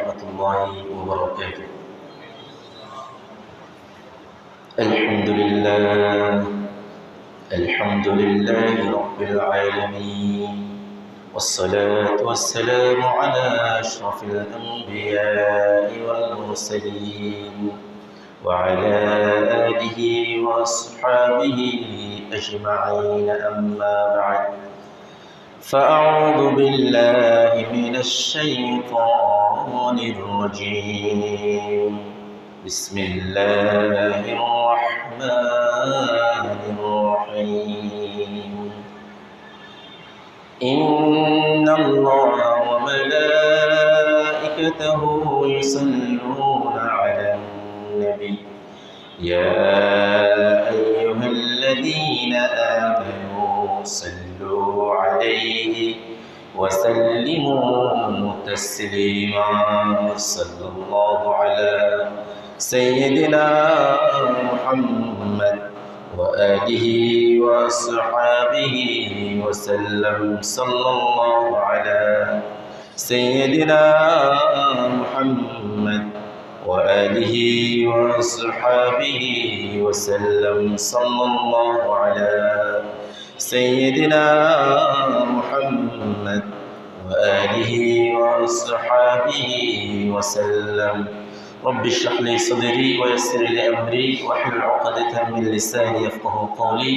ورحمة الله وبركاته. الحمد لله رب العالمين، والصلاة والسلام على أشرف الأنبياء والمرسلين وعلى آله وأصحابه أجمعين، أما بعد، فأعوذ بالله من الشيطان الرجيم. بسم الله الرحمن الرحيم. إن الله وملائكته يصلون على النبي يا أيها الذين آمنوا صلوا عليه وسلموا تسليما. صلى الله على سيدنا محمد وآله وصحبه وسلم. صلى الله على سيدنا محمد وآله وصحبه وسلم. صلى الله على سيدنا محمد وآله وصحبه وسلم. رب اشرح لي صدري ويسر لي أمري واحلل عقدة من لساني يفقهوا قولي.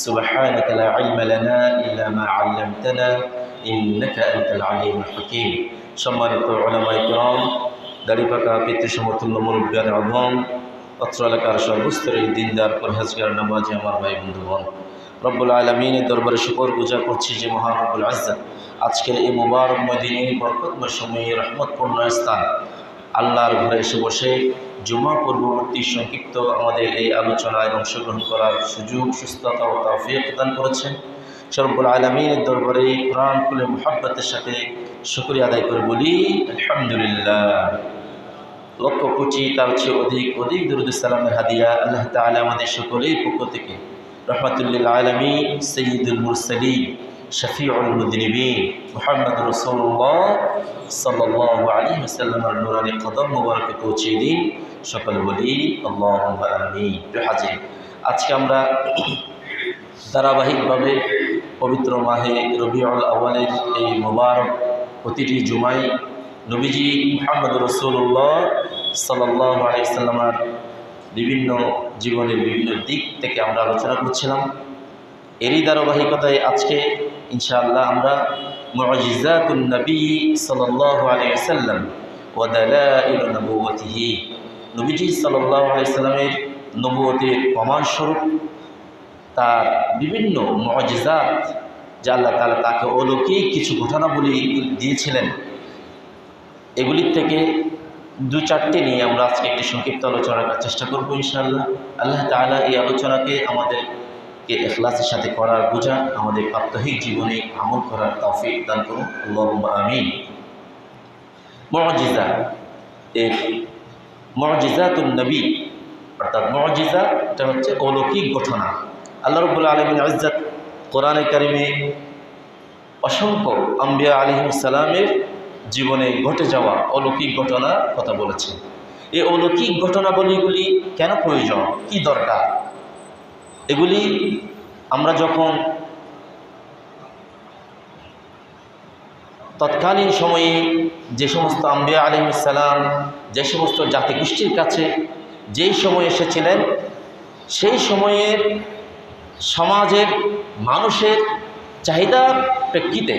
سبحانك لا علم لنا إلا ما علمتنا إنك أنت العليم الحكيم. সম্মানিত উলামায়ে কিরাম, দাড়িপাকা পিতৃসমতুল্য মুরব্বিয়ান আযম, অত্র এলাকার সর্বস্তরের দিনদার পরহেজগার নামাজি আমার ভাই বন্ধুগণ, রব্বুল আলামিনের দরবারে শুকর গুজার করছি যে মহান রব্বুল ইজ্জত আজকের এই মুবারক মদিনী বরকতময় সময়ে রহমতপূর্ণ স্থান আল্লাহর ঘরে এসে বসে জুমা পূর্ববর্তী সংক্ষিপ্ত আমাদের এই আলোচনায় অংশগ্রহণ করার সুযোগ, সুস্থতা ও তৌফিক দান করেছেন। রব্বুল আলামিনের দরবারে কোরআন খুলে মুহাব্বতের সাথে শুকরিয়া আদায় করে বলি আলহামদুলিল্লাহ। লক্ষ কোটি তার চেয়ে অধিক দুরূদ সালামের হাদিয়া আল্লাহ তাআলা আমাদের সকলের পক্ষ থেকে রহমাতুল্লিল আলামিন সাইয়্যিদুল মুরসালিন শফিউল মুযনিবিন মুহাম্মদুর রাসূলুল্লাহ সাল্লাল্লাহু আলাইহি ওয়াসাল্লামের নূরানি কদম মোবারকে পৌঁছে দিন। সকলে বলি আল্লাহুম্মা আমিন। হাজির, আজকে আমরা ধারাবাহিকভাবে পবিত্র মাহে রবিউল আউয়ালের এই মোবারক প্রতিটি জুমায় নবীজি মুহাম্মদুর রাসূলুল্লাহ সাল্লাল্লাহু আলাইহি ওয়াসাল্লামের বিভিন্ন জীবনের বিভিন্ন দিক থেকে আমরা আলোচনা করছিলাম। এরই ধারাবাহিকতায় আজকে ইনশাআল্লাহ আমরা মুআজিজাতুন নবী সাল্লাল্লাহু আলাইহি ওয়াসাল্লাম ওয়া দালাইল নবুওয়াতিহি, নবীজি সাল্লাল্লাহু আলাইহি ওয়াসাল্লামের নবুয়তের প্রমাণস্বরূপ তার বিভিন্ন মুআজিজাত যা আল্লাহ তাআলা তাকে অলৌকিক কিছু ঘটনাবলী দিয়েছিলেন, এগুলির থেকে দু চারটে নিয়ে আমরা আজকে একটি সংক্ষিপ্ত আলোচনা করার চেষ্টা করবো ইনশাআল্লাহ। আল্লাহ তাআলা এই আলোচনাকে আমাদেরকে ইখলাসের সাথে করার বোঝা আমাদের প্রাত্যহিক জীবনে আমল করার তৌফিক দান করুন, আল্লাহুম্মা আমিন। মুআজিজা, এই মুআজিজাতুন নবী অর্থাৎ মুআজিজা, এটা হচ্ছে অলৌকিক ঘটনা। আল্লাহ রাব্বুল আলামিন ইজ্জত কোরআনে কারিমে অসংখ্য আম্বিয়া আলাইহিস সালামের জীবনে ঘটে যাওয়া অলৌকিক ঘটনার কথা বলেছেন। এই অলৌকিক ঘটনাবলীগুলি কেন প্রয়োজন, কি দরকার, এগুলি আমরা যখন তৎকালীন সময়ে যে সমস্ত আম্বিয়া আলাইহিস সালাম যে সমস্ত জাতিগোষ্ঠীর কাছে যেই সময় এসেছিলেন, সেই সময়ের সমাজের মানুষের চাহিদার প্রেক্ষিতে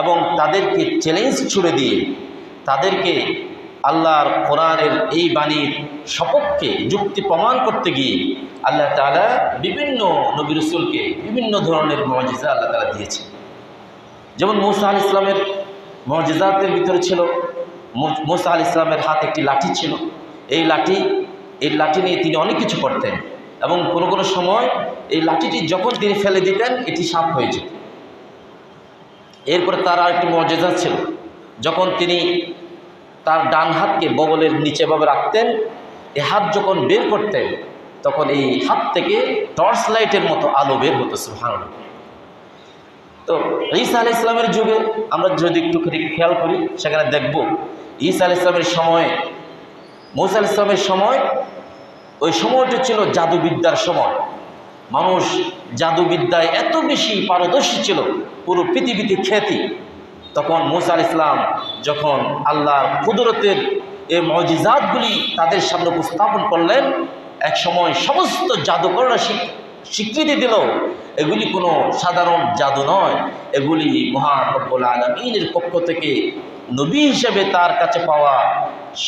এবং তাদেরকে চ্যালেঞ্জ ছুড়ে দিয়ে তাদেরকে আল্লাহর কোরআনের এই বাণীর সপক্ষে যুক্তি প্রমাণ করতে গিয়ে আল্লাহ তাআলা বিভিন্ন নবী রাসূলকে বিভিন্ন ধরনের মুআজিজা আল্লাহ তাআলা দিয়েছেন। যেমন মূসা আলাইহিস সালামের মুআজিজাতের ভিতরে ছিল, মূসা আলাইহিস সালামের হাতে একটি লাঠি ছিল। এই লাঠি নিয়ে তিনি অনেক কিছু করতেন এবং কোনো কোনো সময় এই লাঠিটি যখন তিনি ফেলে দিতেন এটি সাপ হয়ে যেত। এরপরে তার আরেকটি মুআজিজা ছিল, যখন তিনি তার ডান হাতকে বগলের নিচে ভাবে রাখতেন, এই হাত যখন বের করতেন তখন এই হাত থেকে টর্চ লাইটের মতো আলো বের হতো। সুবহানাল্লাহ। তো ঈসা আলাইহিস সালামের যুগে আমরা যদি একটু খেয়াল করি, সেখানে দেখব ঈসা আলাইহিস সালামের সময়, মূসা আলাইহিস সালামের সময়, ওই সময়টা ছিল জাদুবিদ্যার সময়। মানুষ জাদুবিদ্যায় এত বেশি পারদর্শী ছিল, পুরো পৃথিবীতে খ্যাতি। তখন মূসা আলাইহিস সালাম যখন আল্লাহর কুদরতের এই মুজিজাতগুলি তাদের সামনে উপস্থাপন করলেন, এক সময় সমস্ত জাদুকররা স্বীকৃতি দিল এগুলি কোনো সাধারণ জাদু নয়, এগুলি মহান রব্বুল আলামিনের পক্ষ থেকে নবী হিসেবে তার কাছে পাওয়া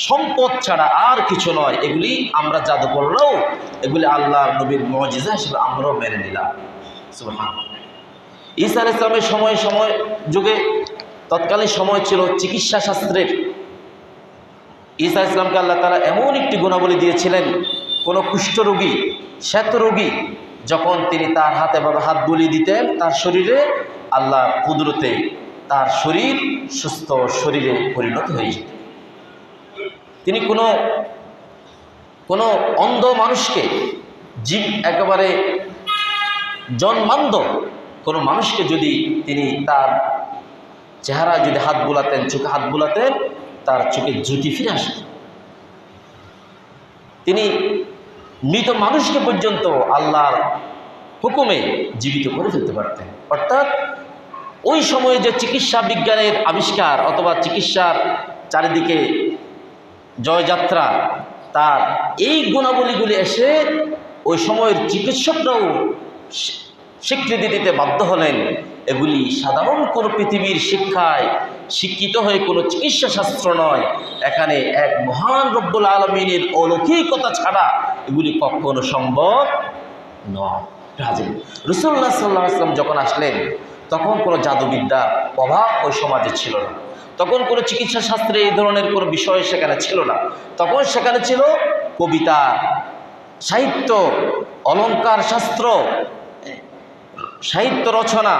সম্পদ ছাড়া আর কিছু নয়। এগুলি আমরা জাদু করলেও এগুলি আল্লাহর নবীর মুজিজা হিসেবে আমরাও মেনে নিলাম। সুবহানাল্লাহ। ঈসা আলাইহিস সালামের সময় যুগে তৎকালীন সময় ছিল চিকিৎসা শাস্ত্রের। ঈসা আলাইহিস সালামকে আল্লাহ তাআলা এমন একটি গুণাবলী দিয়েছিলেন, কোনো কুষ্ঠরোগী, শ্বেতরোগী যখন তিনি তার হাতে বা হাত বুলিয়ে দিতেন তার শরীরে, আল্লাহর কুদরতে তার শরীর সুস্থ শরীরে পরিণত হয়ে যেত। তিনি কোনো অন্ধ মানুষকে, জীব একেবারে জন্মান্ধ কোনো মানুষকে যদি তিনি তার চেহারা যদি হাত বুলাতেন, চোখে হাত বুলাতেন, তার চোখে জ্যোতি ফিরে আসত। তিনি মৃত মানুষকে পর্যন্ত আল্লাহর হুকুমে জীবিত করে ফেলতে পারতেন। অর্থাৎ ওই সময়ে যে চিকিৎসা বিজ্ঞানের আবিষ্কার অথবা চিকিৎসার চারিদিকে জয়যাত্রা, তার এই গুণাবলীগুলি এসে ওই সময়ের চিকিৎসকরাও স্বীকৃতি দিতে বাধ্য হলেন এগুলি সাধারণ কোনো পৃথিবীর শিক্ষায় শিক্ষিত হয়ে কোনো চিকিৎসা শাস্ত্র নয়, এখানে এক মহান রব্বুল আলামিনের অলৌকিকতা ছাড়া এগুলি কখনো সম্ভব নয়। রাসূলুল্লাহ সাল্লাল্লাহু আলাইহি ওয়াসাল্লাম যখন আসলেন তখন কোনো জাদুবিদ্যার প্রভাব ওই সমাজে ছিল না, তখন কোনো চিকিৎসা শাস্ত্রে এই ধরনের কোনো বিষয় সেখানে ছিল না। তখন সেখানে ছিল কবিতা, সাহিত্য, অলঙ্কার শাস্ত্র, সাহিত্য রচনা,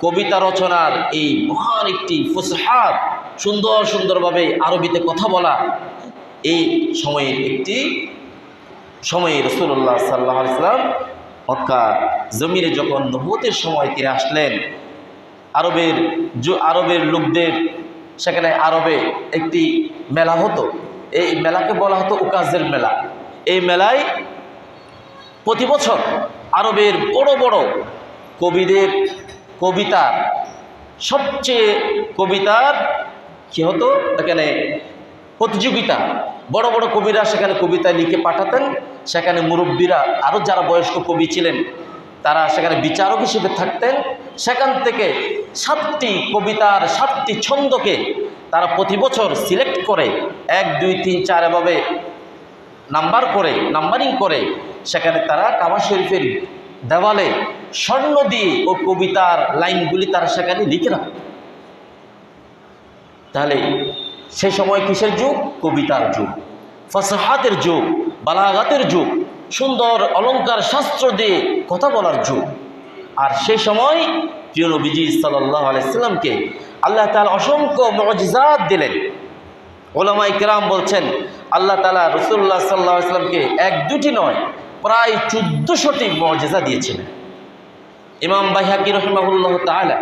কবিতা রচনার এই মহান একটি ফুসহাত, সুন্দরভাবে আরবিতে কথা বলা। এই সময়ের একটি সময়ে রাসূলুল্লাহ সাল্লাল্লাহু আলাইহি ওয়াসাল্লাম মক্কা জমিনে যখন নবুয়তের সময় তিনি আসলেন, আরবের লোকদের সেখানে আরবে একটি মেলা হতো, এই মেলাকে বলা হতো উকাজের মেলা। এই মেলায় প্রতি বছর আরবের বড় বড় কবিদের কবিতার কি হতো, এখানে প্রতিযোগিতা, বড় বড় কবিরা সেখানে কবিতা লিখে পাঠাতেন। সেখানে মুরব্বীরা, আরও যারা বয়স্ক কবি ছিলেন তারা সেখানে বিচারক হিসেবে থাকতেন। সেখান থেকে 7টি কবিতার 7টি ছন্দকে তারা প্রতি বছর সিলেক্ট করে 1, 2, 3, 4 এভাবে নাম্বারিং করে সেখানে তারা কাবা শরীফের দেওয়ালে স্বর্ণ দিয়ে ও কবিতার লাইনগুলি তারা সেখানে লিখে রাখত। তাহলে সে সময় কিসের যুগ? কবিতার যুগ, ফাসাহাতের যুগ, বালাগাতের যুগ, সুন্দর অলঙ্কার শাস্ত্র দিয়ে কথা বলার যুগ। আর সেই সময় প্রিয় নবীজি সাল্লাল্লাহু আলাইহি সাল্লামকে আল্লাহ তাআলা অসংখ্য মুজিজাত দিলেন। উলামায়ে কেরাম বলছেন আল্লাহ তাআলা রাসূলুল্লাহ সাল্লাল্লাহু আলাইহি সাল্লামকে 1-2টি নয়, প্রায় 1400টি মুজিজা দিয়েছিলেন। ইমাম বাইহাকি রাহিমাহুল্লাহ তাআলা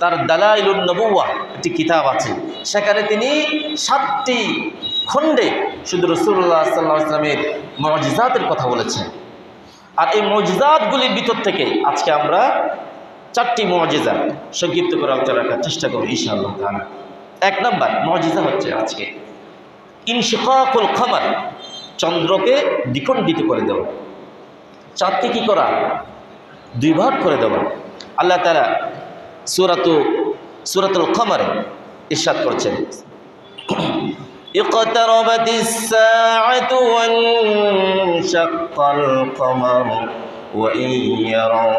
তার দালাইলুন নবুওয়াহ একটি কিতাব আছে, সেখানে তিনি 7টি খণ্ডে শুধু রাসূলুল্লাহ সাল্লাল্লাহু আলাইহি সাল্লামের মুজিজাতের কথা বলেছেন। আর এই মুজিজাতগুলির ভিতর থেকে আজকে আমরা 4টি মুজিজা সংক্ষিপ্ত করে আলোচনা রাখার চেষ্টা করব ইনশাআল্লাহ তাআলা। 1 নম্বর মুজিজা হচ্ছে আজকে ইনশিকাকুল কমর, চন্দ্রকে দ্বিখণ্ডিত করে দেওয়া, চাঁদকে কি করা? 2 ভাগ করে দেওয়া। আল্লাহ তাআলা সূরাতুল কমরে ইরশাদ করছেন, ইকতারাবাতিস সাআতু ওয়ানশাক্কাল কমর ওয়া ইন ইয়ারাউ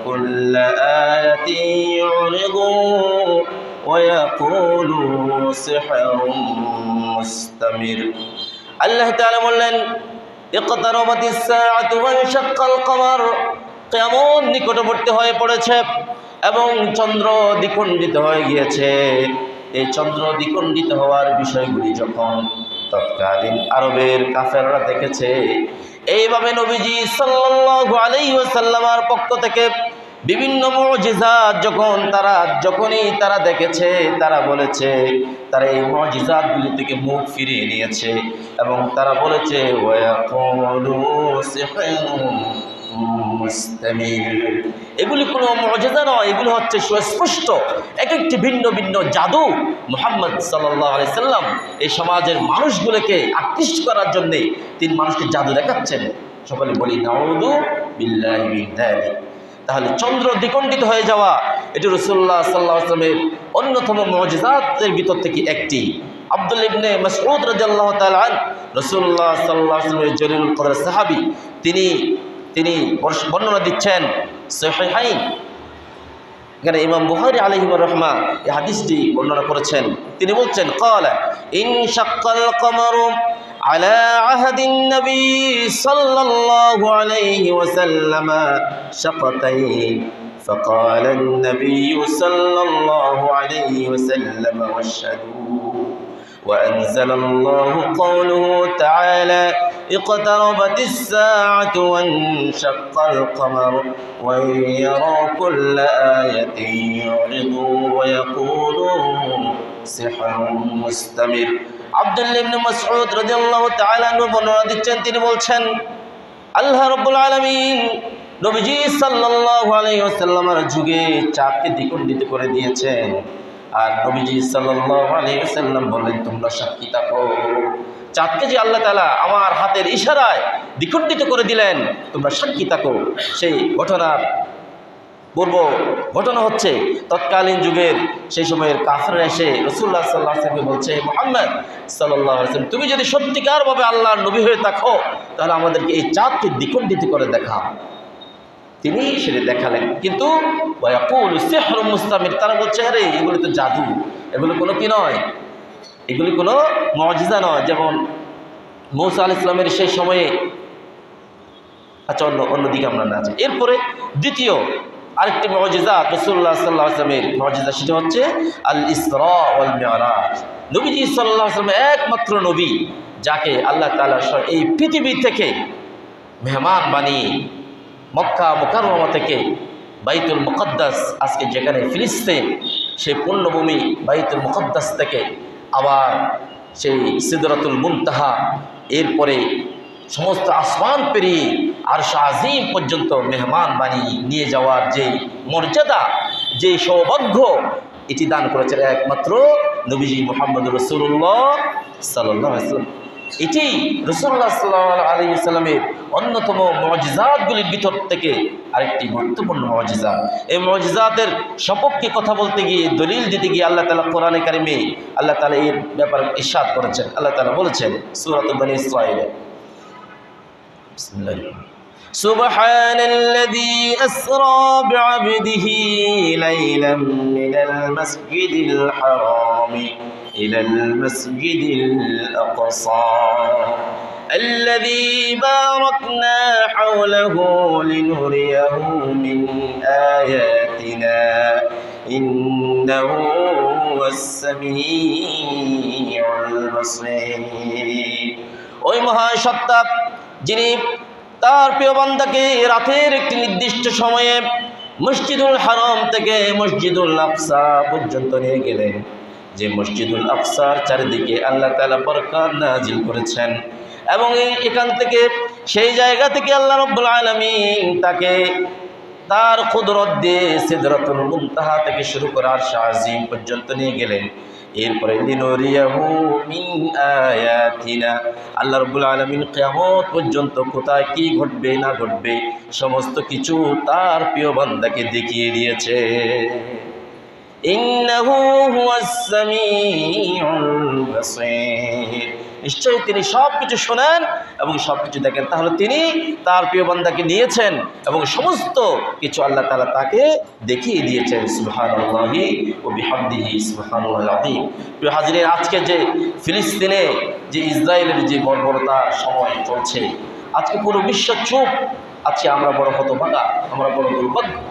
কুল্লা আয়াতিন ইউরিদু ওয়া ইয়াকুলু সিহরুম মুস্তামির। আল্লাহ তাআলা বললেন ইকতারাবাতিস সাআতু ওয়ানশাক্কাল কমর, কিয়ামত নিকটবর্তী হয়ে পড়েছে এবং চন্দ্র দ্বিখণ্ডিত হয়ে গিয়েছে। এই চন্দ্র দ্বিখণ্ডিত হওয়ার বিষয়গুলি যখন তৎকালীন আরবের কাফেররা দেখেছে, এইভাবে নবীজি সাল্লাল্লাহু আলাইহি ওয়াসাল্লামের পক্ষ থেকে বিভিন্ন মুজিজাত যখনই তারা দেখেছে, তারা বলেছে, তারা এই মুজিজাতগুলি থেকে মুখ ফিরিয়ে নিয়েছে এবং তারা বলেছে ওয়ায়াকুলু সিহরুন মুস্তামির। এগুলি কোনো মুজিজা নয়, এগুলি হচ্ছে সুস্পষ্ট এক একটি ভিন্ন ভিন্ন জাদু। মুহাম্মদ সাল্লাল্লাহু আলাইহি সাল্লাম এই সমাজের মানুষগুলোকে আকৃষ্ট করার জন্যে তিনি মানুষকে জাদু দেখাচ্ছেন। সকলে বলি নাউযু বিল্লাহি মিন যালিক। তাহলে চন্দ্র দ্বিখণ্ডিত হয়ে যাওয়া এটি রাসূলুল্লাহ সাল্লাল্লাহু আলাইহি ওয়াসাল্লামের অন্যতম মুজিজাতের ভিতর থেকে একটি। আব্দুল্লাহ ইবনে মাসউদ রাদিয়াল্লাহু তাআলা আন, রাসূলুল্লাহ সাল্লাল্লাহু আলাইহি ওয়াসাল্লামের জলিলুল কদর সাহাবী, তিনি বর্ণনা দিচ্ছেন সহিহাইন। এখানে ইমাম বুখারী আলাইহি রাহমা এই হাদিসটি বর্ণনা করেছেন। তিনি বলছেন ক্বালা ইনশাক্কাল কমারু على عهد النبي صلى الله عليه وسلم شقتين فقال النبي صلى الله عليه وسلم واشهدوا وأنزل الله قوله تعالى اقتربت الساعة وانشق القمر وإن يروا كل آية يعرضوا ويقولوا سحر مستمر। আব্দুল্লাহ ইবনে মাসউদ রাদিয়াল্লাহু তাআলা আনহু বর্ণনা দিচ্ছেন, তিনি বলছেন আল্লাহ রাব্বুল আলামিন নবীজি সাল্লাল্লাহু আলাইহি ওয়াসাল্লামের যুগে চাঁদকে দ্বিখণ্ডিত করে দিয়েছেন। আর নবীজি সাল্লাল্লাহু আলাইহি ওয়াসাল্লাম বললেন তোমরা সাক্ষী থাকো। চাঁদকে যে আল্লাহ তাআলা আমার হাতের ইশারায় দ্বিখণ্ডিত করে দিলেন, তোমরা সাক্ষী থাকো। সেই ঘটনা হচ্ছে তৎকালীন যুগের সেই সময়ের কাফেররা এসে রাসূলুল্লাহ সাল্লাল্লাহু আলাইহি ওয়াসাল্লামকে বলছে, মুহাম্মদ সাল্লাল্লাহু আলাইহি ওয়াসাল্লাম তুমি যদি সত্যিকারভাবে আল্লাহর নবী হয়ে থাকো তাহলে আমাদেরকে এই চাঁদকে দ্বিখণ্ডিত করে দেখাও। তিনি সেটা দেখালেন, কিন্তু ওয়ায়াকুলু সিহরুন মুস্তামির, তারা বলছে আরে এগুলো তো জাদু, এগুলো কোনো কি নয়, এগুলি কোনো মুজিজা নয়। যেমন মূসা আলাইহিস সালামের সেই সময়ে, আচ্ছা অন্যদিকে আমরা না যাই। এরপরে দ্বিতীয় আরেকটি মুজিজা রাসূলুল্লাহ সাল্লাল্লাহু আলাইহি ওয়াসাল্লামের মুজিজা, সেটা হচ্ছে আল ইসরা ওয়াল মিরাজ। নবীজি সাল্লাল্লাহু আলাইহি ওয়াসাল্লাম একমাত্র নবী যাকে আল্লাহ তাআলা এই পৃথিবী থেকে মেহমান বানিয়ে মক্কা মুকাররমা থেকে বাইতুল মুকদ্দাস, আজকে যেখানে ফিলিস্তিন, সেই পুণ্যভূমি বাইতুল মুকদ্দাস থেকে আবার সেই সিদরাতুল মুনতাহা, এরপরে সমস্ত আসমান পেরিয়ে আরশ আজিম পর্যন্ত মেহমান বানিয়ে নিয়ে যাওয়ার যে মর্যাদা, যে সৌভাগ্য, এটি দান করেছেন একমাত্র নবীজি মুহাম্মদুর রাসূলুল্লাহ সাল্লাল্লাহু আলাইহি ওয়াসাল্লাম। এটি রাসূলুল্লাহ সাল্লাল্লাহু আলাইহি ওয়াসাল্লামের অন্যতম মুজিজাতগুলির ভিতর থেকে আরেকটি গুরুত্বপূর্ণ মুজিজা। এই মুজিজাতের সপক্ষে কথা বলতে গিয়ে, দলিল দিতে গিয়ে আল্লাহ তাআলা কোরআনে কারিমে আল্লাহ তাআলা এর ব্যাপারে ইরশাদ করেছেন। আল্লাহ তাআলা বলেছেন সূরাতুল বনী ইসরাঈল, سبحان الذي أسرى بعبده ليلا من المسجد الحرام إلى المسجد الأقصى الذي باركنا حوله لنريه من آياتنا إنه هو السميع البصير। ওই মহাসত্তা যিনি তার প্রিয় বান্দাকে রাতের একটি নির্দিষ্ট সময়ে মসজিদুল হারাম থেকে মসজিদুল আকসা পর্যন্ত নিয়ে গেলেন, যে মসজিদুল আকসার চারিদিকে আল্লাহ তাআলা বরকত নাজিল করেছেন, এবং এখান থেকে সেই জায়গা থেকে আল্লাহ রাব্বুল আলামিন তাকে তার কুদরত দিয়ে সিদরাতুল মুনতাহা থেকে শুরু করে আরশ আজিম পর্যন্ত নিয়ে গেলেন। এরপরে লিনুরিয়াহু মিন আয়াতিনা, আল্লাহ রাব্বুল আলামিন কিয়ামত পর্যন্ত কোথায় কি ঘটবে না ঘটবে সমস্ত কিছু তার প্রিয় বান্দাকে দেখিয়ে দিয়েছে। ইন্নাহু হুয়াস সামিউল বাসীর, নিশ্চয়ই তিনি সব কিছু শোনেন এবং সব কিছু দেখেন। তাহলে তিনি তার প্রিয় বান্দাকে নিয়েছেন এবং সমস্ত কিছু আল্লাহ তাআলা তাকে দেখিয়ে দিয়েছেন। সুবহানাল্লাহি ওয়া বিহামদিহি সুবহানাল্লাহিল আযীম। প্রিয় হাজিরিন, আজকে যে ফিলিস্তিনে যে ইসরায়েলের যে বর্বরতার সময় চলছে, আজকে পুরো বিশ্ব চুপ। আজকে আমরা বড় হতভাগা, আমরা বড়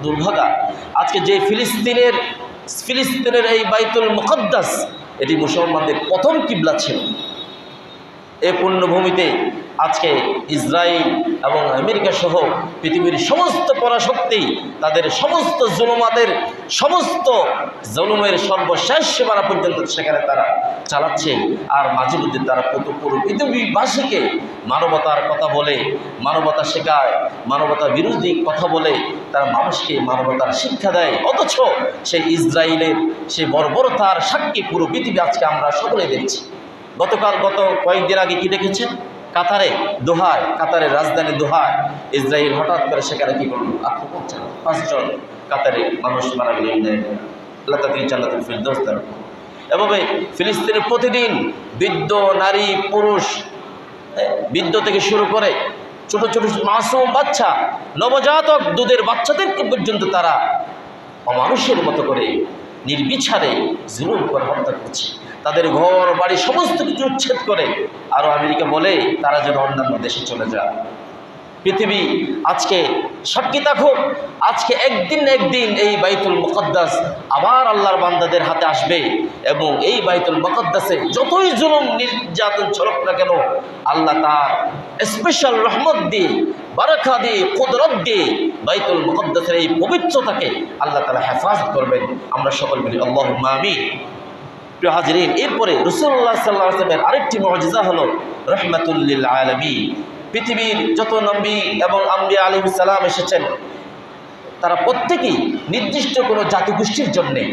দুর্ভাগা। আজকে যে ফিলিস্তিনের এই বাইতুল মুকদ্দাস, এটি মুসলমানদের প্রথম কিবলা ছিল। এই পুণ্যভূমিতে আজকে ইসরায়েল এবং আমেরিকা সহ পৃথিবীর সমস্ত পরাশক্তি তাদের সমস্ত সমস্ত জুলুমের সর্বশেষ সীমানা পর্যন্ত সেখানে তারা চালাচ্ছে। আর মাঝে মধ্যে তারা পুরো পৃথিবীবাসীকে মানবতার কথা বলে, মানবতা শেখায়, মানবতা বিরোধী কথা বলে তারা মানুষকে মানবতার শিক্ষা দেয়। অথচ সেই ইসরায়েলের সেই বর্বরতার সাক্ষী পুরো পৃথিবী আজকে আমরা সকলে দেখছি। গত কয়েকদিন আগে কি দেখেছেন? কাতারের রাজধানী দোহায় ইসরায়েল হঠাৎ করে সেখানে কি করল? আক্রমণ চালাল। 5 জন কাতারে মানুষ মারা গেলেন। আল্লাহ তাদেরকে জান্নাতুল ফিরদৌস দান করুন। এভাবে ফিলিস্তিনে প্রতিদিন বৃদ্ধ, নারী, পুরুষ, বৃদ্ধ থেকে শুরু করে ছোট ছোট মাসুম বাচ্চা, নবজাতক দুধের বাচ্চাদেরকে পর্যন্ত তারা অমানুষের মতো করে নির্বিচারে জুলুম করে হত্যা করছে। তাদের ঘর বাড়ি সমস্ত কিছু উচ্ছেদ করে। আরও আমেরিকা বলে তারা যেন অন্যান্য দেশে চলে যায়। পৃথিবী আজকে সাক্ষী থাকুক, আজকে একদিন এই বাইতুল মুকদ্দাস আবার আল্লাহর বান্দাদের হাতে আসবে এবং এই বাইতুল মুকদ্দাসে যতই জুলুম নির্যাতন চলুক না কেন, আল্লাহ তার স্পেশাল রহমত দিয়ে, বারাকা দিয়ে, কুদরত দিয়ে বাইতুল মুকদ্দাসের এই পবিত্রতাকে আল্লাহ তাআলা হেফাজত করবেন। আমরা সকল বলি আল্লাহুম্মা আমিন। প্রিয় হাজিরিন, এরপরে রাসূলুল্লাহ সাল্লাল্লাহু আলাইহি ওয়াসাল্লামের আরেকটি মুজিজা হলো রাহমাতুল লিল আলামিন। পৃথিবীর যত নবী এবং আম্বিয়া আলাইহিস সালাম এসেছেন তারা প্রত্যেকেই নির্দিষ্ট কোনো জাতিগোষ্ঠীর জন্যে,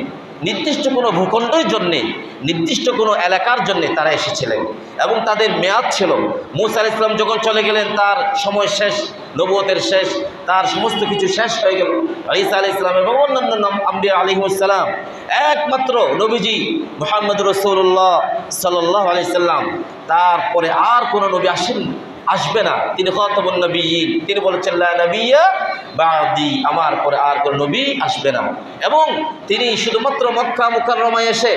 নির্দিষ্ট কোনো ভূখণ্ডের জন্যে, নির্দিষ্ট কোনো এলাকার জন্যে তারা এসেছিলেন এবং তাদের মেয়াদ ছিল। মূসা আলাইহিস সালাম যখন চলে গেলেন তার সময় শেষ, নবুয়তের শেষ, তার সমস্ত কিছু শেষ হয়ে গেল। ঈসা আলাইহিস সালাম এবং অন্যান্য আম্বিয়া আলাইহিস সালাম, একমাত্র নবীজি মুহাম্মদ রাসূলুল্লাহ সাল্লাল্লাহু আলাইহি সাল্লাম, তারপরে আর কোনো নবী আসবে না। তিনি খাতামুন নবিয়্যিন, তিনি বলেছেন লা নাবিয়্যা বাদি, আমার পরে আর কোনো নবী আসবে না। এবং তিনি শুধুমাত্র মক্কা মুকাররমায় এসে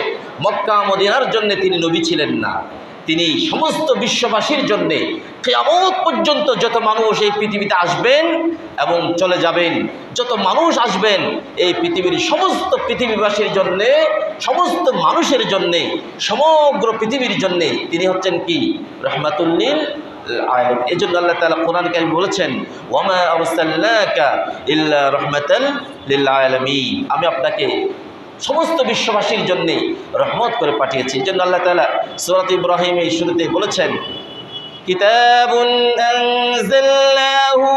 মক্কা মদিনার জন্য তিনি নবী ছিলেন না, তিনি সমস্ত বিশ্ববাসীর জন্যে কিয়ামত পর্যন্ত যত মানুষ এই পৃথিবীতে আসবেন এবং চলে যাবেন, যত মানুষ আসবেন এই পৃথিবীর সমস্ত পৃথিবীবাসীর জন্যে, সমস্ত মানুষের জন্যে, সমগ্র পৃথিবীর জন্যে তিনি হচ্ছেন কি? রাহমাতুল লিল আলামিন। এজন্য আল্লাহ তাআলা কোরআন কারীমে বলেছেন ওয়ামা আরসালনাকা ইল্লা রাহমাতাল লিল আলামিন, আমি আপনাকে সমস্ত বিশ্ববাসীর জন্য রহমত করে পাঠিয়েছি। এই জন্য আল্লাহ তাআলা সূরা ইব্রাহিমের শুরুতে বলেছেন কিতাবুন আনজালনাহু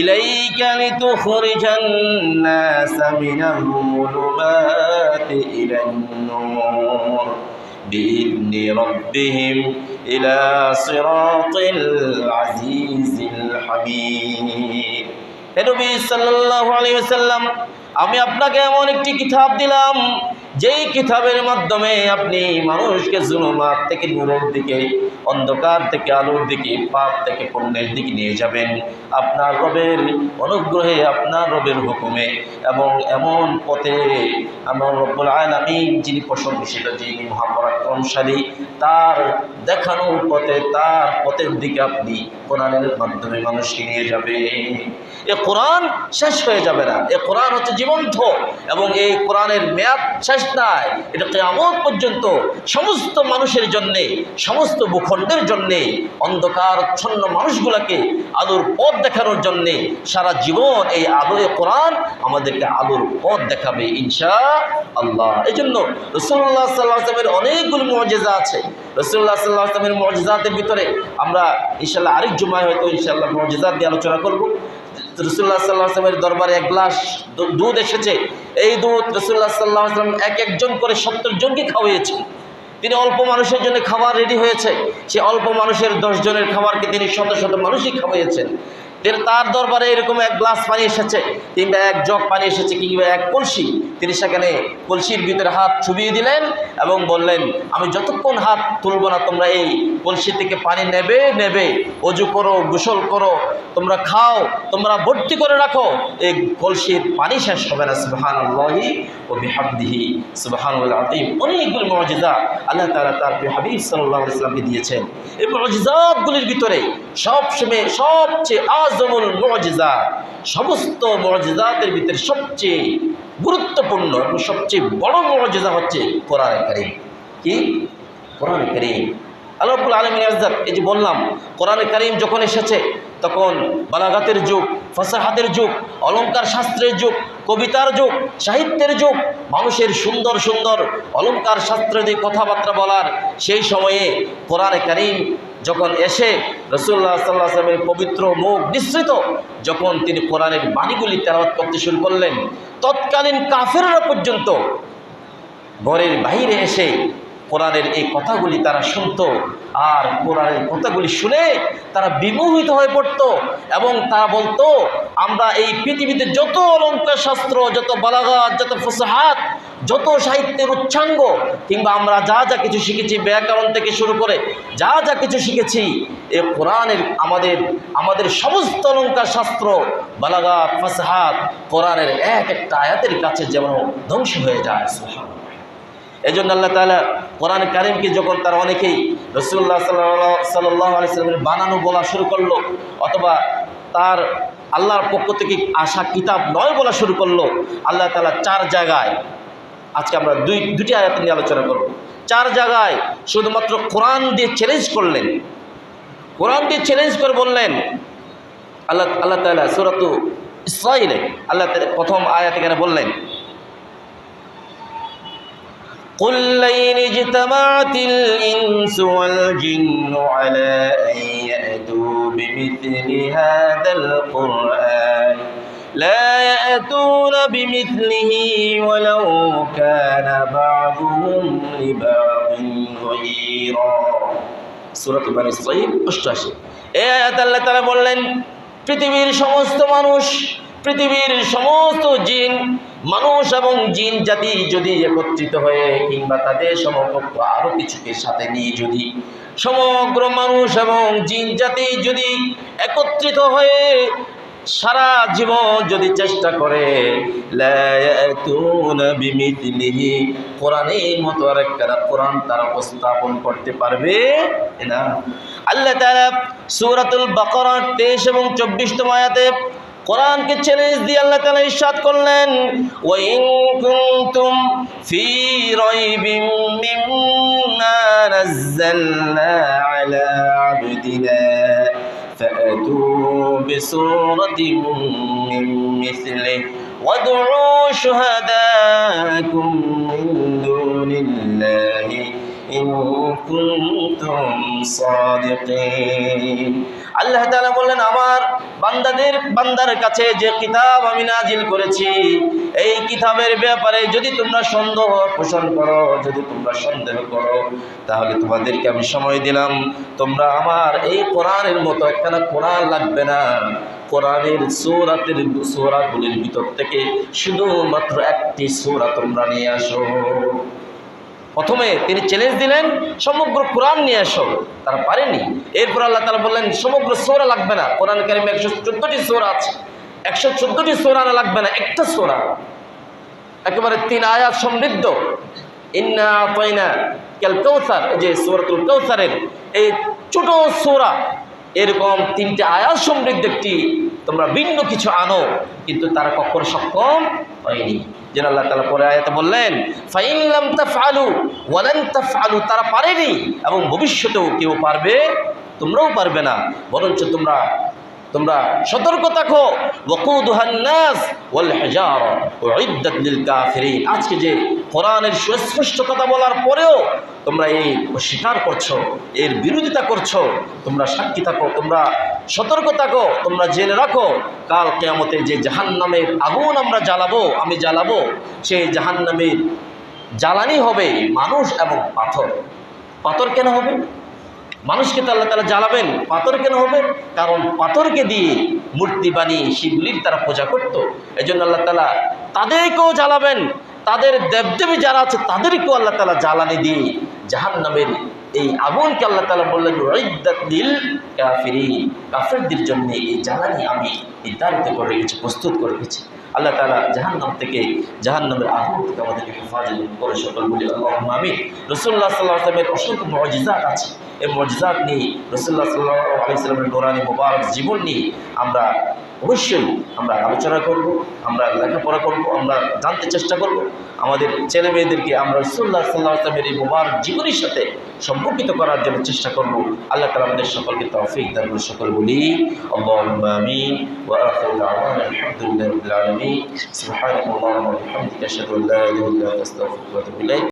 ইলাইকা লিতুখরিজান নাসা মিনাল যুলুমাতি ইলান নূর বিইذনি রাব্বিহিম ইলা সিরাতিল আজিজিল হামিদ। হে নবী সাল্লাল্লাহু আলাইহি ওয়াসাল্লাম, আমি আপনাকে এমন একটি কিতাব দিলাম যেই কিতাবের মাধ্যমে আপনি মানুষকে জুলুমাত থেকে নূরের দিকে, অন্ধকার থেকে আলোর দিকে, পাপ থেকে পুণ্যের দিকে নিয়ে যাবেন আপনার রবের অনুগ্রহে, আপনার রবের হুকুমে, এবং এমন পথে আমার রব্বুল আলামিন যিনি প্রশংসিত, যিনি মহাপরাক্রমশালী, তার দেখানোর পথে, তার পথের দিকে আপনি কোরআনের মাধ্যমে মানুষকে নিয়ে যাবেন। এ কোরআন শেষ হয়ে যাবে না, এ কোরআন হচ্ছে জীবন্ত এবং এই কোরআনের মেয়াদ শেষ নাই। এটা কিয়ামত পর্যন্ত সমস্ত মানুষের জন্যে, সমস্ত ভূখণ্ডের জন্যে, অন্ধকারচ্ছন্ন মানুষগুলোকে আলোর পথ দেখানোর জন্যে সারা জীবন এই আলোয় কোরআন আমাদেরকে আলোর পথ দেখাবে ইনশাআল্লাহ। এই জন্য রাসূলুল্লাহ সাল্লাল্লাহু আলাইহি ওয়াসাল্লামের অনেকগুলো মুজিজা আছে। রাসূলুল্লাহ সাল্লাল্লাহু আলাইহি ওয়াসাল্লামের মুজিজাতের ভিতরে আমরা ইনশাআল্লাহ আরেক জুমায় হয়তো ইনশাআল্লাহ মুজিজাত নিয়ে আলোচনা করব। রাসূলুল্লাহ সাল্লাল্লাহু আলাইহি ওয়াসাল্লামের দরবারে এক গ্লাস দুধ এসেছে। এই দুধ রাসূলুল্লাহ সাল্লাল্লাহু আলাইহি ওয়াসাল্লাম একজন করে 70 জনকে খাওয়িয়েছেন। তিনি অল্প মানুষের জন্য খাবার রেডি হয়েছে, সে অল্প মানুষের 10 জনের খাবারকে তিনি শত শত মানুষই খাওয়িয়েছেন। তার দরবারে এরকম এক গ্লাস পানি এসেছে, কিংবা এক জগ পানি এসেছে, কিংবা এক কলসি। তিনি সেখানে কলসির ভিতরে হাত চুবিয়ে দিলেন এবং বললেন, আমি যতক্ষণ হাত তুলব না তোমরা এই কলসি থেকে পানি নেবে, অজু করো, গোসল করো, তোমরা খাও, তোমরা ভর্তি করে রাখো, এই কলসির পানি শেষ হবে না। সুবহানাল্লাহি ওয়া বিহামদিহি সুবহানাল আযীম। অনেকগুলো মুজিজা আল্লাহ তাআলা তার হাবিব সাল্লাল্লাহু আলাইহি ওয়াসাল্লামকে দিয়েছেন। এই মুজিজাতগুলির ভিতরে সবচেয়ে আযমুল মুজিজা, সমস্ত মুজিজাতের ভিতরে সবচেয়ে গুরুত্বপূর্ণ এবং সবচেয়ে বড় মুজিজা হচ্ছে কোরআন কারীম। কি? কোরআন কারীম। আল্লাহ রাব্বুল আলামিনের ইজ্জত। এই যে বললাম, কোরআনে কারীম যখন এসেছে তখন বালাগাতের যুগ, ফাসাহাতের যুগ, অলঙ্কার শাস্ত্রের যুগ, কবিতার যুগ, সাহিত্যের যুগ, মানুষের সুন্দর সুন্দর অলঙ্কার শাস্ত্রে যে কথাবার্তা বলার, সেই সময়ে কোরআনে কারীম যখন এসে রাসূলুল্লাহ সাল্লাল্লাহু আলাইহি ওয়াসাল্লামের পবিত্র মুখ নিঃসৃত যখন তিনি কোরআনের বাণীগুলি তেলাওয়াত করতে শুরু করলেন, তৎকালীন কাফেররা পর্যন্ত ঘরের বাইরে এসে কোরআনের এই কথাগুলি তারা শুনতো, আর কোরআনের কথাগুলি শুনে তারা বিমোহিত হয়ে পড়তো এবং তারা বলতো, আমরা এই পৃথিবীতে যত অলঙ্কার শাস্ত্র, যত বালাগাত, যত ফুসাহাত, যত সাহিত্যের উচ্চাঙ্গ, কিংবা আমরা যা যা কিছু শিখেছি, ব্যাকরণ থেকে শুরু করে যা যা কিছু শিখেছি, এই কোরআনের আমাদের সমস্ত অলঙ্কার শাস্ত্র, বালাগাত, ফুসাহাত কোরআনের এক একটা আয়াতের কাছে যেমন ধ্বংস হয়ে যায়। সুবহানাল্লাহ। এই জন্য আল্লাহ তাআলা কোরআন কারীমকে যখন তারা অনেকেই রাসূলুল্লাহ সাল্লাল্লাহু আলাইহি ওয়াসাল্লামের বানানো বলা শুরু করলো, অথবা তার আল্লাহর পক্ষ থেকে আসা কিতাব নয় বলা শুরু করলো, আল্লাহ তাআলা 4 জায়গায়, আজকে আমরা দুটি আয়াত নিয়ে আলোচনা করব, 4 জায়গায় শুধুমাত্র কোরআন দিয়ে চ্যালেঞ্জ করলেন। কোরআন দিয়ে চ্যালেঞ্জ করে বললেন আল্লাহ তাআলা সূরাতুল ইসরাঈলে আল্লাহ তাআলা প্রথম আয়াত এখানে বললেন, قل لئن اجتمعت الإنس والجن على أن يأتوا بمثل هذا القرآن لا يأتون بمثله ولو كان بعضهم لبعض ظهيرا। সূরা বনী ইসরাঈল 88। এই আয়াত আল্লাহ তাআলা বললেন, পৃথিবীর সমস্ত মানুষ, পৃথিবীর সমস্ত জিন, মানুষ এবং জিন জাতি যদি একত্রিত হয়ে, কিংবা তাদের সমকক্ষ আরো কিছুকে সাথে নিয়ে যদি সমগ্র মানুষ এবং জিন জাতি যদি একত্রিত হয়ে সারা জীবন যদি চেষ্টা করে, লা ইয়াতুনা বিমিথলিহি, কোরআনের মতো আরেকটা কোরআন তারা উপস্থাপন করতে পারবে না। আল্লাহ তাআলা সূরাতুল বাকারার 23 এবং 24তম আয়াতে কোরআনকে চ্যালেঞ্জ দিয়ে আল্লাহ তাআলা ইরশাদ করলেন, ওয়া ইন কুনতুম ফি রাইবিন মিম্মা নাযালনা আলা আবদিনা ফাআতু বিসূরাতিন মিন মিসলিহি ওয়াদউ শুহাদাকুম মিন দুনিল্লাহি ইন কুনতুম সাদিকিন। আল্লাহ তাআলা বললেন, আমার বান্দার কাছে যে কিতাব আমি নাজিল করেছি, এই কিতাবের ব্যাপারে যদি তোমরা সন্দেহ পোষণ করো, যদি তোমরা সন্দেহ করো, তাহলে তোমাদেরকে আমি সময় দিলাম, তোমরা আমার এই কোরআনের মতো একখানা কোরআন লাগবে না, কোরআনের সূরাগুলির ভিতর থেকে শুধুমাত্র একটি সূরা তোমরা নিয়ে আসো। প্রথমে তিনি চ্যালেঞ্জ দিলেন, সমগ্র কোরআন নিয়ে আসো, তারা পারেনি। এরপর আল্লাহ তাআলা বললেন, সমগ্র সূরা লাগবে না, কোরআন কারীমে 114টি সূরা আছে, 114টি সূরা লাগবে না, একটা সূরা একেবারে 3 আয়াত সমৃদ্ধ, ইন্না আতাইনা কাল কাউসার, যে সূরাতুল কাউসারের এই ছোট সূরা, এরকম 3টে আয়াত সমৃদ্ধ একটি তোমরা ভিন্ন কিছু আনো, কিন্তু তারা কখনো সক্ষম হয়নি। যেন আল্লাহ তাআলা পরে আয়াতে বললেন, ফাইন লাম তাফআলু ওয়া লান তাফআলু, তারা পারেনি এবং ভবিষ্যতেও কেউ পারবে, তোমরাও পারবে না, বরঞ্চ তোমরা সতর্ক থাকো। ওয়াকুদুহান নাস ওয়াল হিজারা উইদ্দাত লিল কাফিরিন। আজকে যে কোরআনের সুস্পষ্ট কথা বলার পরেও তোমরা এই অস্বীকার করছো, এর বিরোধিতা করছো, তোমরা সাক্ষী থাকো, তোমরা সতর্ক থাকো, তোমরা জেনে রাখো, কাল কিয়ামতে যে জাহান্নামের আগুন আমি জ্বালাবো, সেই জাহান্নামের জ্বালানি হবে মানুষ এবং পাথর। পাথর কেন হবে? মানুষকে তো আল্লাহ তাআলা জ্বালাবেন, পাথর কেন হবে? কারণ পাথরকে দিয়ে মূর্তি বানিয়ে সেগুলির তারা পূজা করত। এই জন্য আল্লাহ তাআলা তাদেরকেও জ্বালাবেন, তাদের দেবদেবী যারা আছে তাদেরকেও আল্লাহ তাআলা জ্বালানি দিয়ে জাহান্নামের এই আগুনকে আল্লাহ তাআলা বললেন, উইদ্দাত লিল কাফিরিন, কাফেরদের জন্য এই জ্বালানি আমি নির্ধারিত করে রেখেছি, প্রস্তুত করে রেখেছি। আল্লাহ তাআলা জাহান্নামের আগুন থেকে আমাদেরকে হেফাজত করে, সকল বলি আল্লাহুম্মা আমিন। রাসূলুল্লাহ সাল্লাল্লাহু আলাইহি ওয়াসাল্লামের অসংখ্য মুজিজাত আছে, এই মুজিজাত নিয়ে, রাসূলুল্লাহ সাল্লাল্লাহু আলাইহি ওয়াসাল্লামের নূরানি মুবারক জীবন নিয়ে আমরা অবশ্যই আমরা আলোচনা করব, আমরা লেখাপড়া করব, আমরা জানতে চেষ্টা করব, আমাদের ছেলে মেয়েদেরকে আমরা রাসূলুল্লাহ সাল্লাল্লাহু আলাইহি ওয়াসাল্লামের এই মুবারক জীবনের সাথে সম্পর্কিত করার জন্য চেষ্টা করব। আল্লাহ তাআলা আমাদের সকলকে তৌফিক দান করুন। সকল বলি আল্লাহুম্মা আমিন ওয়া আখিরু দাওয়ানা আলহামদুলিল্লাহি রাব্বিল আলামিন। সুবহানাকাল্লাহুম্মা ওয়া বিহামদিকা আশহাদু আল্লা ইলাহা ইল্লা আনতা আস্তাগফিরুকা ওয়া আতুবু ইলাইক।